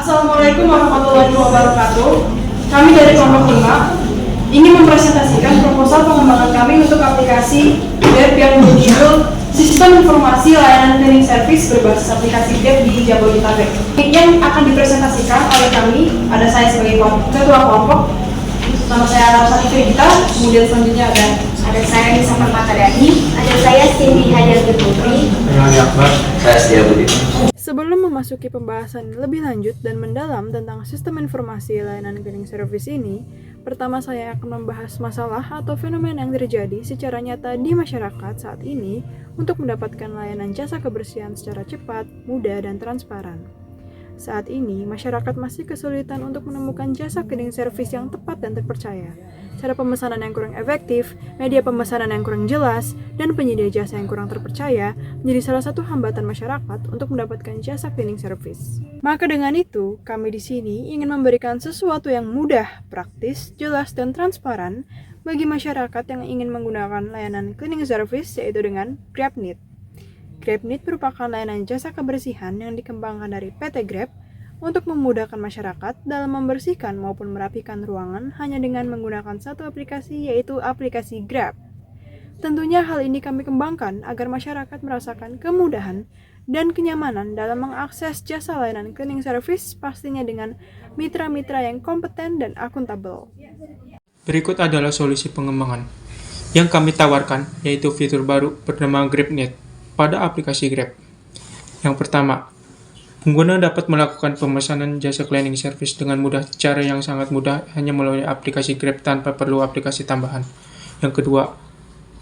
Assalamualaikum warahmatullahi wabarakatuh. Kami dari kelompok 5 ingin mempresentasikan proposal pengembangan kami untuk aplikasi web yang berjudul Sistem Informasi Layanan Cleaning Service berbasis aplikasi web di Jabodetabek. Yang akan dipresentasikan oleh kami ada saya sebagai ketua kelompok, nama saya Arsani Firgita, kemudian selanjutnya ada saya Nisa Permatadani, ada saya Cindy Hajar Putri, saya Setia Budi. Sebelum memasuki pembahasan lebih lanjut dan mendalam tentang sistem informasi layanan cleaning service ini, pertama saya akan membahas masalah atau fenomena yang terjadi secara nyata di masyarakat saat ini untuk mendapatkan layanan jasa kebersihan secara cepat, mudah, dan transparan. Saat ini, masyarakat masih kesulitan untuk menemukan jasa cleaning service yang tepat dan terpercaya. Cara pemesanan yang kurang efektif, media pemesanan yang kurang jelas, dan penyedia jasa yang kurang terpercaya menjadi salah satu hambatan masyarakat untuk mendapatkan jasa cleaning service. Maka dengan itu, kami di sini ingin memberikan sesuatu yang mudah, praktis, jelas, dan transparan bagi masyarakat yang ingin menggunakan layanan cleaning service, yaitu dengan GrabNeat. GrabNeat merupakan layanan jasa kebersihan yang dikembangkan dari PT Grab untuk memudahkan masyarakat dalam membersihkan maupun merapikan ruangan hanya dengan menggunakan satu aplikasi, yaitu aplikasi Grab. Tentunya hal ini kami kembangkan agar masyarakat merasakan kemudahan dan kenyamanan dalam mengakses jasa layanan cleaning service, pastinya dengan mitra-mitra yang kompeten dan akuntabel. Berikut adalah solusi pengembangan yang kami tawarkan, yaitu fitur baru bernama GrabNeat pada aplikasi Grab. Yang pertama, pengguna dapat melakukan pemesanan jasa cleaning service dengan mudah, cara yang sangat mudah hanya melalui aplikasi Grab tanpa perlu aplikasi tambahan. Yang kedua,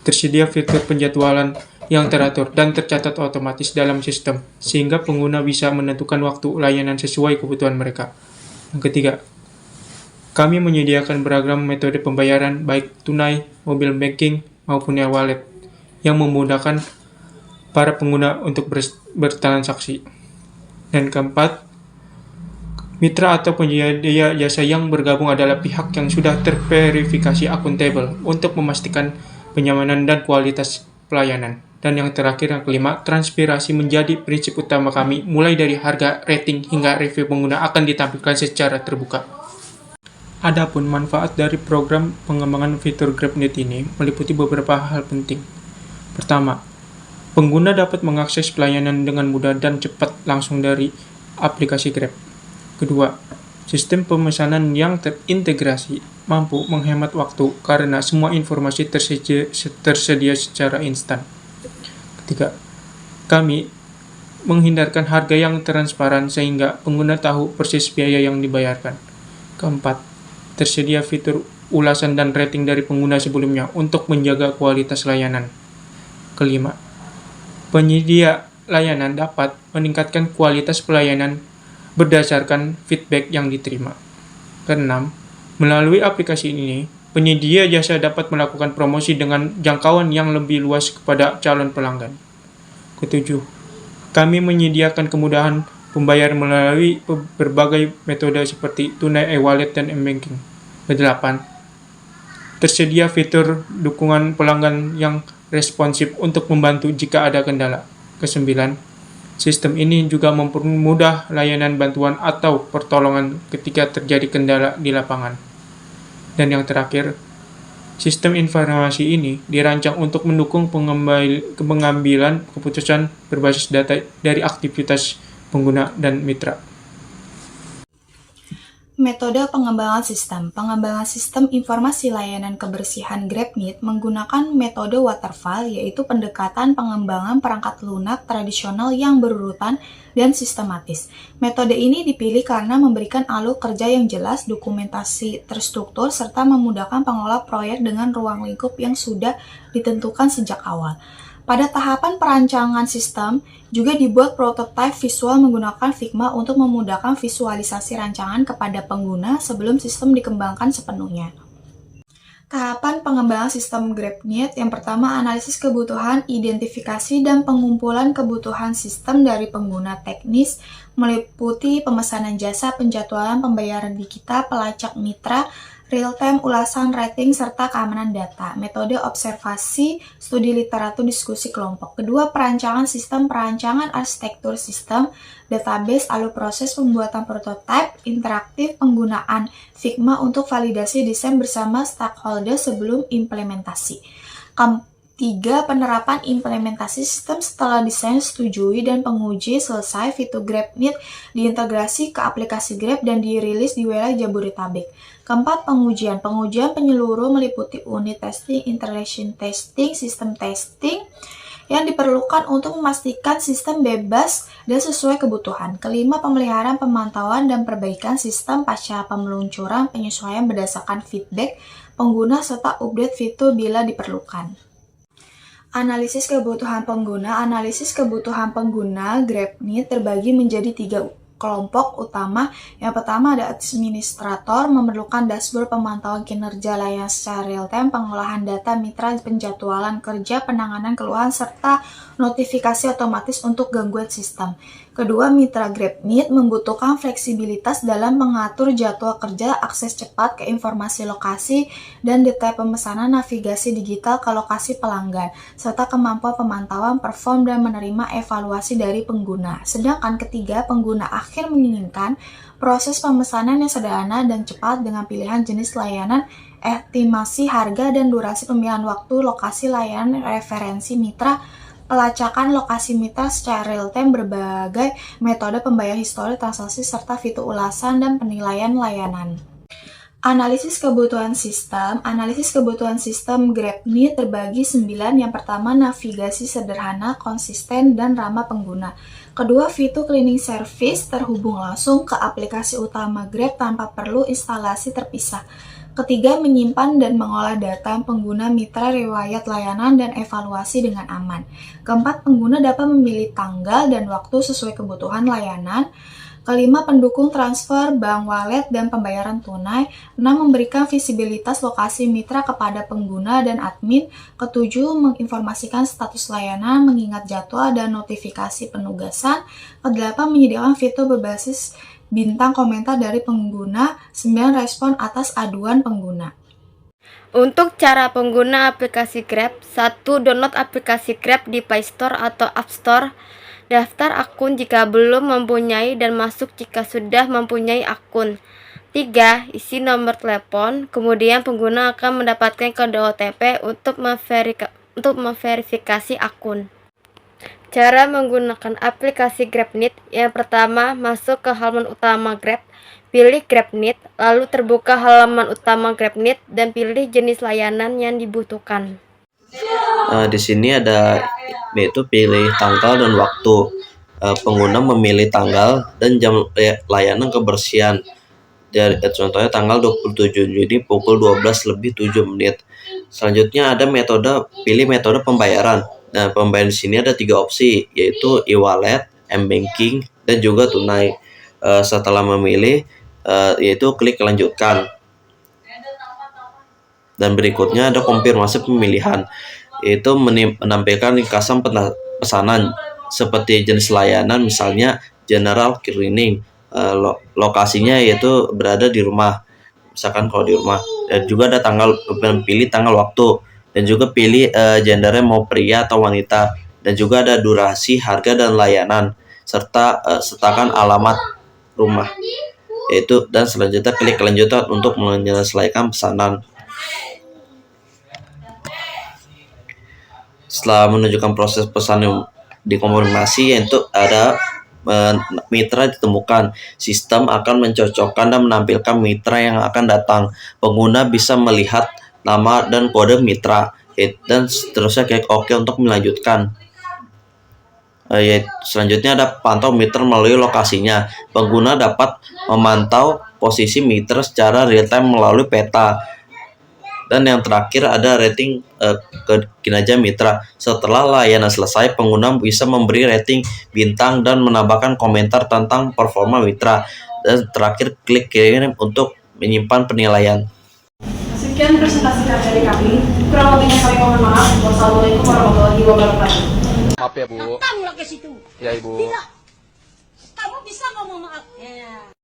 tersedia fitur penjadwalan yang teratur dan tercatat otomatis dalam sistem, sehingga pengguna bisa menentukan waktu layanan sesuai kebutuhan mereka. Yang ketiga, kami menyediakan beragam metode pembayaran baik tunai, mobile banking, maupun e-wallet yang memudahkan para pengguna untuk bertransaksi. Dan keempat, mitra atau penyedia jasa yang bergabung adalah pihak yang sudah terverifikasi akuntabel untuk memastikan kenyamanan dan kualitas pelayanan. Dan yang terakhir, yang kelima, transparansi menjadi prinsip utama kami, mulai dari harga, rating, hingga review pengguna akan ditampilkan secara terbuka. Adapun manfaat dari program pengembangan fitur GrabNeat ini meliputi beberapa hal penting. Pertama, pengguna dapat mengakses pelayanan dengan mudah dan cepat langsung dari aplikasi Grab. Kedua, sistem pemesanan yang terintegrasi mampu menghemat waktu karena semua informasi tersedia secara instan. Ketiga, kami menghindarkan harga yang transparan sehingga pengguna tahu persis biaya yang dibayarkan. Keempat, tersedia fitur ulasan dan rating dari pengguna sebelumnya untuk menjaga kualitas layanan. Kelima, penyedia layanan dapat meningkatkan kualitas pelayanan berdasarkan feedback yang diterima. Keenam, melalui aplikasi ini, penyedia jasa dapat melakukan promosi dengan jangkauan yang lebih luas kepada calon pelanggan. Ketujuh, kami menyediakan kemudahan pembayaran melalui berbagai metode seperti tunai, e-wallet, dan m-banking. Kedelapan, tersedia fitur dukungan pelanggan yang responsif untuk membantu jika ada kendala. Kesembilan, sistem ini juga mempermudah layanan bantuan atau pertolongan ketika terjadi kendala di lapangan. Dan yang terakhir, sistem informasi ini dirancang untuk mendukung pengambilan keputusan berbasis data dari aktivitas pengguna dan mitra. Metode pengembangan sistem. Pengembangan sistem informasi layanan kebersihan GrabNeat menggunakan metode waterfall, yaitu pendekatan pengembangan perangkat lunak tradisional yang berurutan dan sistematis. Metode ini dipilih karena memberikan alur kerja yang jelas, dokumentasi terstruktur, serta memudahkan pengelola proyek dengan ruang lingkup yang sudah ditentukan sejak awal. Pada tahapan perancangan sistem, juga dibuat prototipe visual menggunakan Figma untuk memudahkan visualisasi rancangan kepada pengguna sebelum sistem dikembangkan sepenuhnya. Tahapan pengembangan sistem GrabNeat yang pertama, analisis kebutuhan, identifikasi, dan pengumpulan kebutuhan sistem dari pengguna teknis, meliputi pemesanan jasa, penjadwalan pembayaran digital, pelacak mitra, real-time ulasan rating serta keamanan data, metode observasi, studi literatur, diskusi kelompok. Kedua, perancangan sistem, perancangan arsitektur sistem, database, alur proses pembuatan prototipe, interaktif, penggunaan Figma untuk validasi desain bersama stakeholder sebelum implementasi. Ketiga, penerapan implementasi sistem setelah desain setujui dan penguji selesai, fitur GrabNet diintegrasi ke aplikasi Grab dan dirilis di wilayah Jabodetabek. Keempat, pengujian. Pengujian penyeluruh meliputi unit testing, integration testing, sistem testing yang diperlukan untuk memastikan sistem bebas dan sesuai kebutuhan. Kelima, pemeliharaan, pemantauan, dan perbaikan sistem pasca peluncuran, penyesuaian berdasarkan feedback pengguna, serta update fitur bila diperlukan. Analisis kebutuhan pengguna. Analisis kebutuhan pengguna GrabNet terbagi menjadi 3 kelompok utama. Yang pertama ada administrator, memerlukan dashboard pemantauan kinerja layanan secara real-time, pengolahan data mitra, penjadwalan kerja, penanganan keluhan, serta notifikasi otomatis untuk gangguan sistem. Kedua, mitra GrabNet membutuhkan fleksibilitas dalam mengatur jadwal kerja, akses cepat ke informasi lokasi, dan detail pemesanan, navigasi digital ke lokasi pelanggan, serta kemampuan pemantauan, perform, dan menerima evaluasi dari pengguna. Sedangkan ketiga, pengguna akhir menginginkan proses pemesanan yang sederhana dan cepat dengan pilihan jenis layanan, estimasi harga, dan durasi pemilihan waktu, lokasi layanan, referensi mitra, pelacakan lokasi mitra secara real-time, berbagai metode pembayaran histori transaksi, serta fitur ulasan dan penilaian layanan. Analisis kebutuhan sistem. Analisis kebutuhan sistem GrabNet terbagi 9. Yang pertama, navigasi sederhana, konsisten, dan ramah pengguna. Kedua, fitur cleaning service terhubung langsung ke aplikasi utama Grab tanpa perlu instalasi terpisah. Ketiga, menyimpan dan mengolah data pengguna mitra, riwayat layanan, dan evaluasi dengan aman. Keempat, pengguna dapat memilih tanggal dan waktu sesuai kebutuhan layanan. Kelima, pendukung transfer, bank wallet, dan pembayaran tunai. 6, memberikan visibilitas lokasi mitra kepada pengguna dan admin. Ketujuh, menginformasikan status layanan, mengingat jadwal, dan notifikasi penugasan. Kedelapan, menyediakan fitur berbasis bintang komentar dari pengguna. 9, respon atas aduan pengguna. Untuk cara pengguna aplikasi Grab, 1. Download aplikasi Grab di Play Store atau App Store. Daftar akun jika belum mempunyai dan masuk jika sudah mempunyai akun. 3. Isi nomor telepon, kemudian pengguna akan mendapatkan kode OTP untuk memverifikasi akun. Cara menggunakan aplikasi GrabNet. Yang pertama, masuk ke halaman utama Grab, pilih GrabNet, lalu terbuka halaman utama GrabNet dan pilih jenis layanan yang dibutuhkan. Di sini ada yaitu pilih tanggal dan waktu. Pengguna memilih tanggal dan jam layanan kebersihan. Contohnya tanggal 27 Juni pukul 12:07. Selanjutnya ada pilih metode pembayaran. Nah, pembayaran di sini ada 3 opsi, yaitu e-wallet, m-banking, dan juga tunai. Setelah memilih, yaitu klik lanjutkan. Dan berikutnya ada konfirmasi pemilihan, yaitu menampilkan ringkasan pesanan seperti jenis layanan, misalnya general cleaning, lokasinya yaitu berada di rumah, misalkan kalau di rumah. Dan juga ada pilih tanggal waktu, dan juga pilih gendernya mau pria atau wanita, dan juga ada durasi, harga, dan layanan, serta sertakan alamat rumah, yaitu. Dan selanjutnya klik lanjutkan untuk menyelesaikan pesanan. Setelah menunjukkan proses pesan yang dikonfirmasi, yaitu ada mitra ditemukan, sistem akan mencocokkan dan menampilkan mitra yang akan datang. Pengguna bisa melihat nama dan kode mitra, dan seterusnya klik OK untuk melanjutkan. Selanjutnya ada pantau mitra melalui lokasinya. Pengguna dapat memantau posisi mitra secara real-time melalui peta. Dan yang terakhir ada rating kinerja mitra. Setelah layanan selesai, pengguna bisa memberi rating bintang dan menambahkan komentar tentang performa mitra. Dan terakhir, klik kirim untuk menyimpan penilaian. Sekian presentasi dari kami. Kurang lebihnya kami mohon maaf. Wassalamualaikum warahmatullahi wabarakatuh. Maaf ya, Bu. Datanglah ke situ. Ya, Ibu. Bila kamu bisa ngomong maaf. Ya.